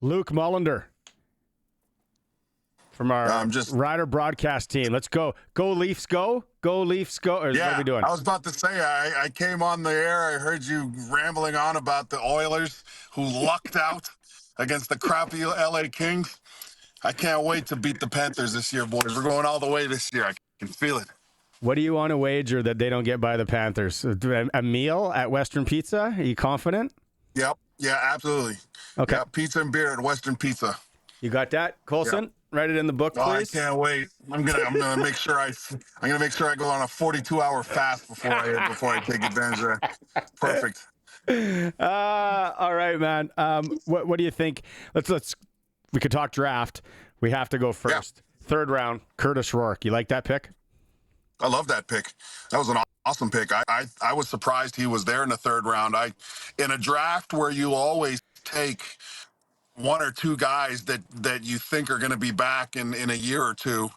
Luc Mullinder from our Rider broadcast team. Let's go. Go Leafs, go. Go Leafs, go. Or what are we doing? I was about to say, I came on the air. I heard you rambling on about the Oilers who lucked out against the crappy LA Kings. I can't wait to beat the Panthers this year, boys. We're going all the way this year. I can feel it. What do you want to wager that they don't get by the Panthers? A meal at Western Pizza? Are you confident? Yep. Yeah, absolutely. Okay. Yeah, pizza and beer at Western Pizza. You got that, Colson? Yep. Write it in the book, please. I can't wait. I'm gonna make sure I go on a 42-hour fast before I take advantage of that. Perfect. All right, man. What do you think? We could talk draft. We have to go first. Yeah. Third round, Curtis Rourke. You like that pick? I love that pick. That was an awesome pick. I was surprised he was there in the third round. In a draft where you always take one or two guys that you think are going to be back in a year or two,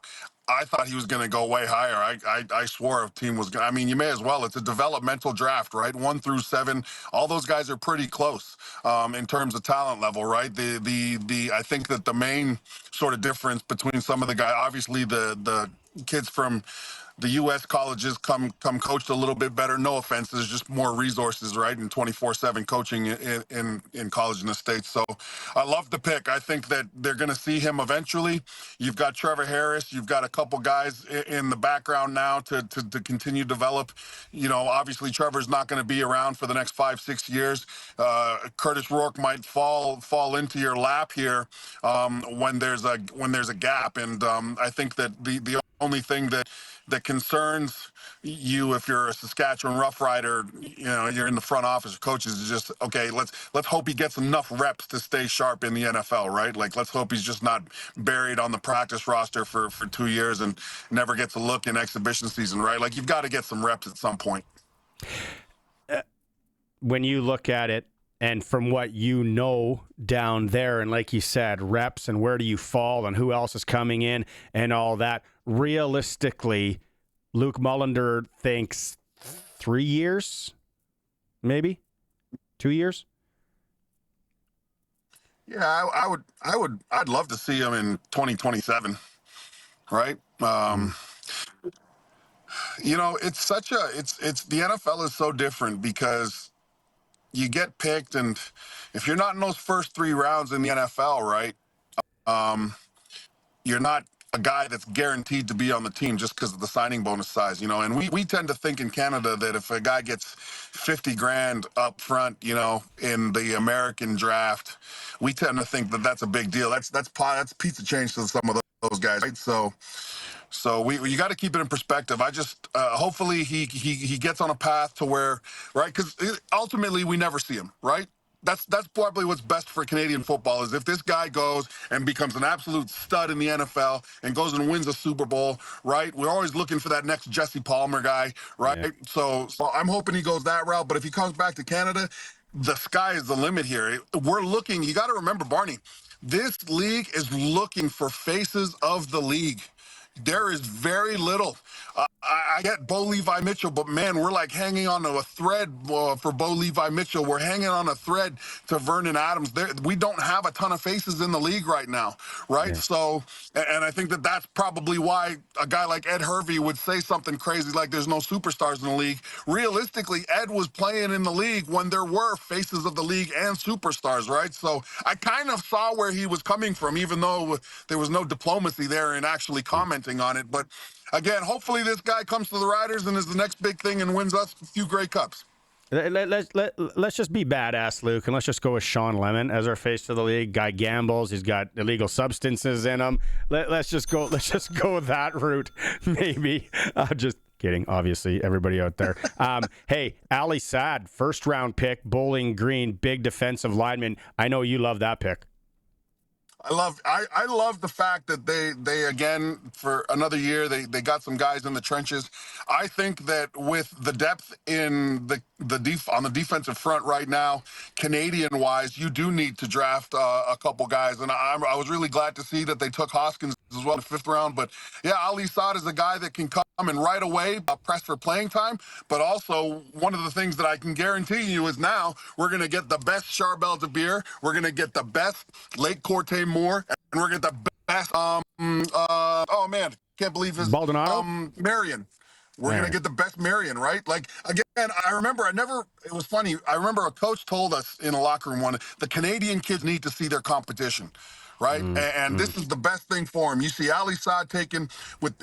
I thought he was going to go way higher. I swore a team was going to. I mean, you may as well. It's a developmental draft, right? 1 through 7. All those guys are pretty close in terms of talent level, right? I think that the main sort of difference between some of the guys, obviously the kids from the U.S. colleges come coached a little bit better. No offense, there's just more resources, right? And 24/7 coaching in college in the States. So I love the pick. I think that they're going to see him eventually. You've got Trevor Harris. You've got a couple guys in the background now to continue to develop. You know, obviously Trevor's not going to be around for the next 5-6 years. Curtis Rourke might fall into your lap here when there's a gap. And I think that the only thing that concerns you if you're a Saskatchewan Roughrider, you know, you're in the front office of coaches, is just, okay, let's hope he gets enough reps to stay sharp in the NFL, right? Like, let's hope he's just not buried on the practice roster for 2 years and never gets a look in exhibition season, right? Like, you've got to get some reps at some point. When you look at it, and from what you know down there, and like you said, reps and where do you fall and who else is coming in and all that, realistically, Luc Mullinder thinks 3 years, maybe 2 years. Yeah, I'd love to see him in 2027, right? You know, it's the NFL is so different because you get picked, and if you're not in those first 3 rounds in the NFL, right, you're not a guy that's guaranteed to be on the team just because of the signing bonus size, you know. And we tend to think in Canada that if a guy gets 50 grand up front, you know, in the American draft, we tend to think that that's a big deal. That's pizza change to some of those guys, right? So you got to keep it in perspective. I just hopefully he gets on a path to where, right? Because ultimately we never see him, right? That's probably what's best for Canadian football is if this guy goes and becomes an absolute stud in the NFL and goes and wins a Super Bowl, right? We're always looking for that next Jesse Palmer guy, right? Yeah. So I'm hoping he goes that route. But if he comes back to Canada, the sky is the limit here. We're looking. You got to remember, Barney, this league is looking for faces of the league. There is very little. I get Bo Levi Mitchell, but man, we're like hanging on to a thread for Bo Levi Mitchell. We're hanging on a thread to Vernon Adams. We don't have a ton of faces in the league right now, right? Yeah. So, and I think that that's probably why a guy like Ed Hervey would say something crazy like there's no superstars in the league. Realistically, Ed was playing in the league when there were faces of the league and superstars, right? So I kind of saw where he was coming from, even though there was no diplomacy there in actually commenting on it. But again, hopefully this guy comes to the Riders and is the next big thing and wins us a few Grey Cups. Let's just be badass, Luke, and let's just go with Sean Lemon as our face to the league. Guy gambles. He's got illegal substances in him. Let's just go that route, maybe. Just kidding, obviously, everybody out there. Hey, Ali Saad, first-round pick, Bowling Green, big defensive lineman. I know you love that pick. I love the fact that they again, for another year, they got some guys in the trenches. I think that with the depth in on the defensive front right now, Canadian-wise, you do need to draft a couple guys. And I was really glad to see that they took Hoskins as well in the 5th round. But yeah, Ali Saad is a guy that can come and right away press for playing time. But also, one of the things that I can guarantee you is now we're going to get the best Charbel de Beer, we're going to get the best Lake Corte Moore, and we're going to get the best, oh man, can't believe his, Baldonado? Marion. We're going to get the best Marion, right? Like, again, I remember it was funny. I remember a coach told us in a locker room the Canadian kids need to see their competition, right? And this is the best thing for them. You see Ali Saad taken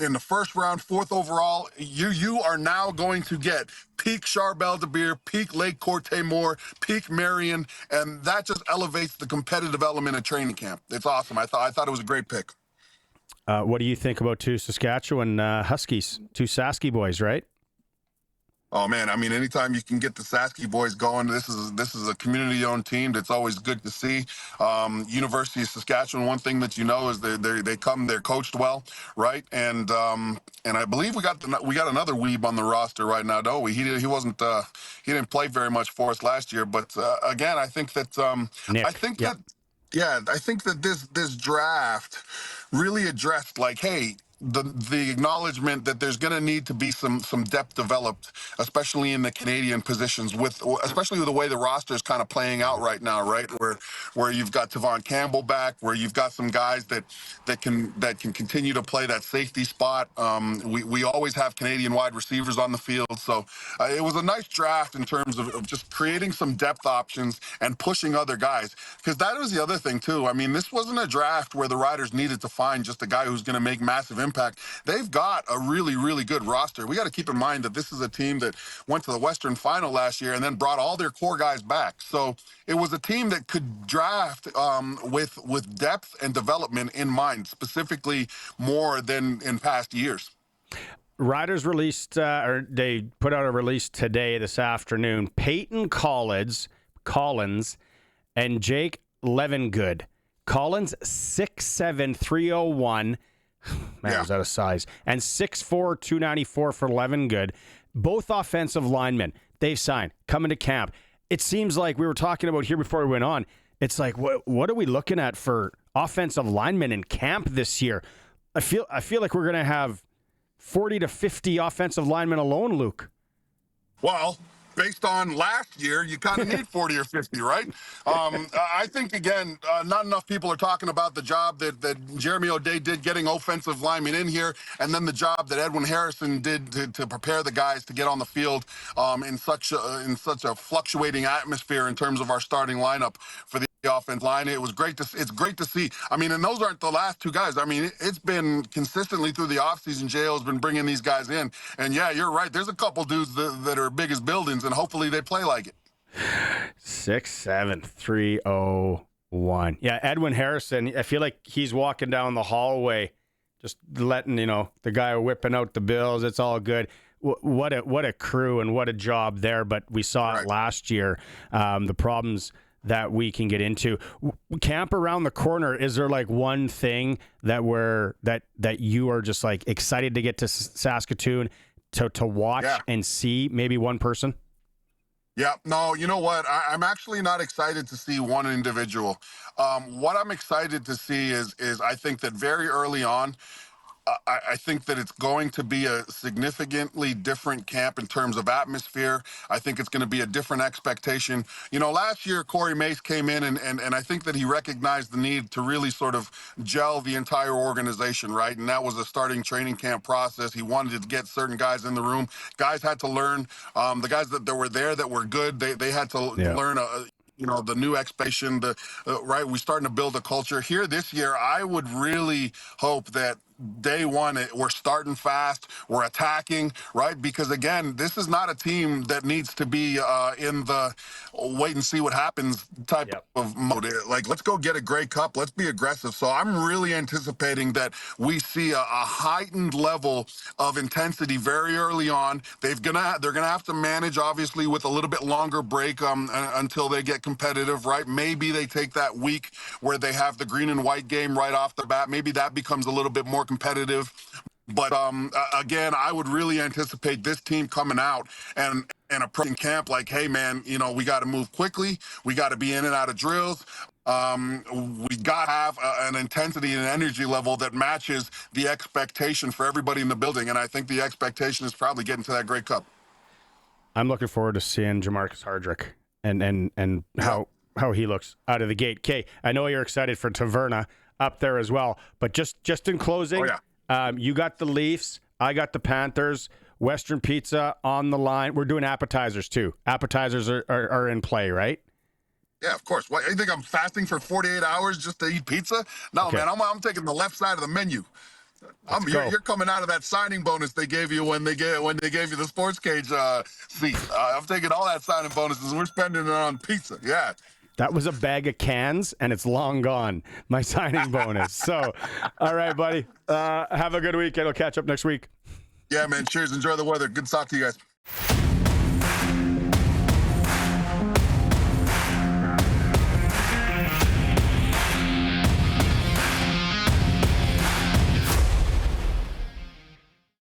in the 1st round, 4th overall. You are now going to get peak Charbel de Beer, peak Lake Corte Moore, peak Marion, and that just elevates the competitive element of training camp. It's awesome. I thought it was a great pick. What do you think about 2 Saskatchewan Huskies, 2 Sasky boys, right? Oh man, I mean, anytime you can get the Sasky boys going, this is a community-owned team that's always good to see. University of Saskatchewan, one thing that you know is they're coached well, right? And I believe we got another weeb on the roster right now, don't we? He didn't play very much for us last year, but again, I think that Nick. I think that this draft really addressed, like, hey, the acknowledgement that there's going to need to be some depth developed, especially in the Canadian positions, especially with the way the roster is kind of playing out right now, right? Where you've got Tavon Campbell back, where you've got some guys that can continue to play that safety spot. We always have Canadian wide receivers on the field, so it was a nice draft in terms of just creating some depth options and pushing other guys. Because that was the other thing too. I mean, this wasn't a draft where the Riders needed to find just a guy who's going to make massive impact. They've got a really, really good roster. We got to keep in mind that this is a team that went to the Western Final last year and then brought all their core guys back. So it was a team that could draft with depth and development in mind, specifically more than in past years. Riders released, or they put out a release today, this afternoon. Peyton Collins and Jake Levengood. Collins 6'7", 301. Man, was out of size. And 6'4", 294 for Levengood. Both offensive linemen. They've signed, coming to camp. It seems like we were talking about here before we went on. It's like, what are we looking at for offensive linemen in camp this year? I feel like we're going to have 40 to 50 offensive linemen alone, Luke. Well, based on last year, you kind of need 40 or 50, right? I think, again, not enough people are talking about the job that Jeremy O'Day did getting offensive linemen in here, and then the job that Edwin Harrison did to prepare the guys to get on the field in such a fluctuating atmosphere in terms of our starting lineup for the offense line. It's great to see. I mean, and those aren't the last 2 guys. I mean, it's been consistently through the offseason. JO's been bringing these guys in. And yeah, you're right. There's a couple dudes that are big as buildings, and hopefully they play like it. 6'7", 301. Yeah, Edwin Harrison, I feel like he's walking down the hallway, just letting, the guy whipping out the bills. It's all good. What a crew and what a job there. But we saw it last year, the problems that we can get into. Camp around the corner, is there like one thing that you are just like excited to get to Saskatoon to watch and see? Maybe one person? Yeah, no, you know what? I'm actually not excited to see one individual. What I'm excited to see is I think that very early on, I think that it's going to be a significantly different camp in terms of atmosphere. I think it's going to be a different expectation. Last year, Corey Mace came in, and I think that he recognized the need to really sort of gel the entire organization, right? And that was a starting training camp process. He wanted to get certain guys in the room. Guys had to learn. The guys that were there that were good, they had to learn the new expectation, right? We're starting to build a culture here this year. I would really hope that day one, we're starting fast, we're attacking, right? Because again, this is not a team that needs to be in the wait and see what happens type of mode. Like, let's go get a Grey Cup, let's be aggressive. So I'm really anticipating that we see a heightened level of intensity very early on. They're gonna have to manage, obviously, with a little bit longer break until they get competitive, right? Maybe they take that week where they have the green and white game right off the bat. Maybe that becomes a little bit more competitive. But again, I would really anticipate this team coming out and approaching camp like, hey, man, we got to move quickly. We got to be in and out of drills. We got to have an intensity and energy level that matches the expectation for everybody in the building. And I think the expectation is probably getting to that Grey Cup. I'm looking forward to seeing Jamarcus Hardrick and how he looks out of the gate. Kay, I know you're excited for Taverna up there as well, but just in closing, you got the Leafs, I got the Panthers, Western Pizza on the line. We're doing appetizers too. Appetizers are in play, right? Yeah, of course. What, you think I'm fasting for 48 hours just to eat pizza? No, okay. Man, I'm taking the left side of the menu. You're coming out of that signing bonus they gave you when they gave you the SportsCage seat. I'm taking all that signing bonuses and we're spending it on pizza. Yeah. That was a bag of cans and it's long gone. My signing bonus. So, all right, buddy. Have a good weekend. I'll catch up next week. Yeah, man. Cheers. Enjoy the weather. Good to talk to you guys.